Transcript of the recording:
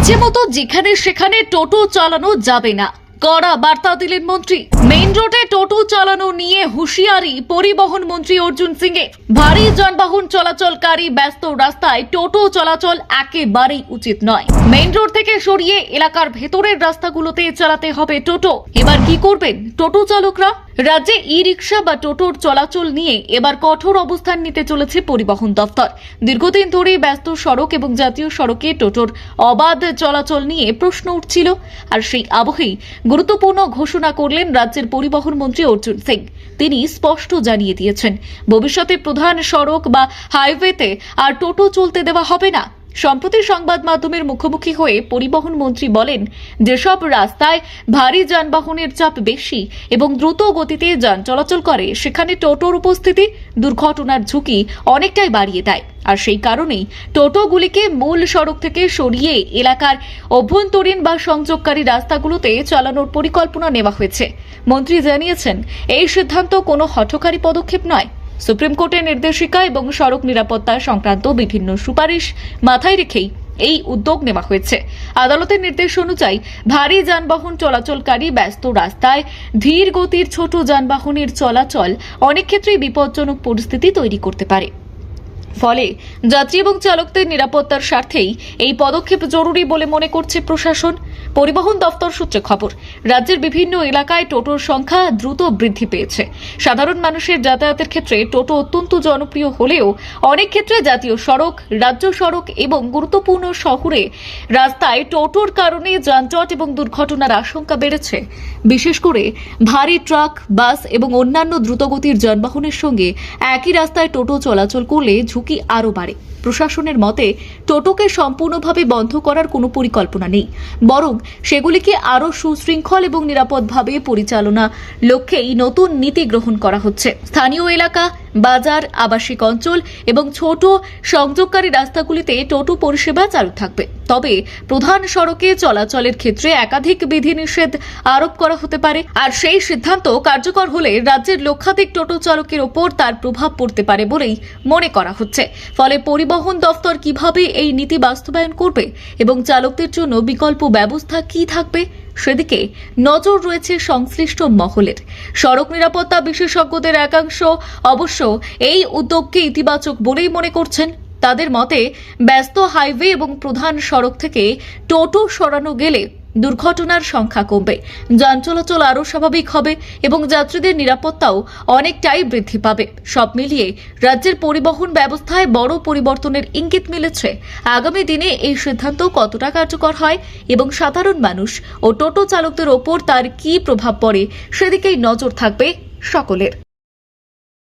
ইচ্ছে মতো যেখানে সেখানে টোটো চালানো যাবে না, কড়া বার্তা দিলেন মন্ত্রী। মেইন রোডে টোটো চালানো নিয়ে হুঁশিয়ারি পরিবহন মন্ত্রী অর্জুন সিং এর। ভারী যানবাহন চলাচলকারী ব্যস্ত রাস্তায় টোটো চলাচল একেবারেই উচিত নয়। মেইন রোড থেকে সরিয়ে এলাকার ভেতরের রাস্তাগুলোতে চালাতে হবে টোটো। এবার কি করবেন টোটো চালকরা? রাজ্যে ই রিক্সা বা টোটোর চলাচল নিয়ে এবার কঠোর অবস্থান নিতে চলেছে পরিবহন দপ্তর। দীর্ঘদিন ধরে ব্যস্ত সড়ক এবং জাতীয় সড়কে টোটোর অবাধ চলাচল নিয়ে প্রশ্ন উঠছিল, আর সেই আবহেই গুরুত্বপূর্ণ ঘোষণা করলেন রাজ্যের পরিবহন মন্ত্রী অর্জুন সিং। তিনি স্পষ্ট জানিয়ে দিয়েছেন, ভবিষ্যতে প্রধান সড়ক বা হাইওয়েতে আর টোটো চলতে দেওয়া হবে না। সম্প্রতি সংবাদ মাধ্যমের মুখোমুখি হয়ে পরিবহন মন্ত্রী বলেন, যেসব রাস্তায় ভারী যানবাহনের চাপ বেশি এবং দ্রুত গতিতে যান চলাচল করে সেখানে টোটোর উপস্থিতি দুর্ঘটনার ঝুঁকি অনেকটাই বাড়িয়ে দেয়। আর সেই কারণেই টোটোগুলিকে মূল সড়ক থেকে সরিয়ে এলাকার অভ্যন্তরীণ বা সংযোগকারী রাস্তাগুলোতে চালানোর পরিকল্পনা নেওয়া হয়েছে। মন্ত্রী জানিয়েছেন, এই সিদ্ধান্ত কোনো হঠকারী পদক্ষেপ নয়। সুপ্রিম কোর্টের নির্দেশিকা এবং সড়ক নিরাপত্তা সংক্রান্ত বিভিন্ন সুপারিশ মাথায় রেখেই এই উদ্যোগ নেওয়া হয়েছে। আদালতের নির্দেশ অনুযায়ী ভারী যানবাহন চলাচলকারী ব্যস্ত রাস্তায় ধীর গতির ছোট যানবাহনের চলাচল অনেক ক্ষেত্রেই বিপজ্জনক পরিস্থিতি তৈরি করতে পারে। ফলে যাত্রী এবং চালকদের নিরাপত্তার স্বার্থেই এই পদক্ষেপ জরুরি বলে মনে করছে প্রশাসন। পরিবহন দপ্তর সূত্রে খবর, রাজ্যের বিভিন্ন এলাকায় টোটোর সংখ্যা দ্রুত বৃদ্ধি পেয়েছে। সাধারণ মানুষের যাতায়াতের ক্ষেত্রে টোটো অত্যন্ত জনপ্রিয় হলেও অনেক ক্ষেত্রে জাতীয় সড়ক, রাজ্য সড়ক এবং গুরুত্বপূর্ণ শহরে রাস্তায় টোটোর কারণে যানজট এবং দুর্ঘটনার আশঙ্কা বেড়েছে। বিশেষ করে ভারী ট্রাক, বাস এবং অন্যান্য দ্রুতগতির যানবাহনের সঙ্গে একই রাস্তায় টোটো চলাচল করলে ঝুঁকি আরও বাড়ে। প্রশাসনের মতে টোটোকে সম্পূর্ণভাবে বন্ধ করার কোনো পরিকল্পনা নেই, বরং সেগুলিকে আরও সুশৃঙ্খল এবং নিরাপদভাবে পরিচালনা লক্ষ্যেই নতুন নীতি গ্রহণ করা হচ্ছে। স্থানীয় এলাকা, বাজার, আবাসিক অঞ্চল এবং ছোট সংযোগকারী রাস্তাগুলিতে টোটো পরিষেবা চালু থাকবে। তবে প্রধান সড়কে চলাচলের ক্ষেত্রে একাধিক বিধিনিষেধ আরোপ করা হতে পারে, আর সেই সিদ্ধান্ত কার্যকর হলে রাজ্যের লক্ষাধিক টোটো চালকের ওপর তার প্রভাব পড়তে পারে বলেই মনে করা হচ্ছে। ফলে পরিবহন দফতর কিভাবে এই নীতি বাস্তবায়ন করবে এবং চালকদের জন্য বিকল্প ব্যবস্থা কি থাকবে সেদিকে নজর রয়েছে সংশ্লিষ্ট মহলের। সড়ক নিরাপত্তা বিশেষজ্ঞদের একাংশ অবশ্য এই উদ্যোগকে ইতিবাচক বলেই মনে করছেন। তাদের মতে ব্যস্ত হাইওয়ে এবং প্রধান সড়ক থেকে টোটো সরানো গেলে দুর্ঘটনার সংখ্যা কমবে, যান চলাচল আরও স্বাভাবিক হবে এবং যাত্রীদের নিরাপত্তাও অনেকটাই বৃদ্ধি পাবে। সব মিলিয়ে রাজ্যের পরিবহন ব্যবস্থায় বড় পরিবর্তনের ইঙ্গিত মিলেছে। আগামী দিনে এই সিদ্ধান্ত কতটা কার্যকর হয় এবং সাধারণ মানুষ ও টোটো চালকদের ওপর তার কী প্রভাব পড়ে সেদিকেই নজর থাকবে সকলের।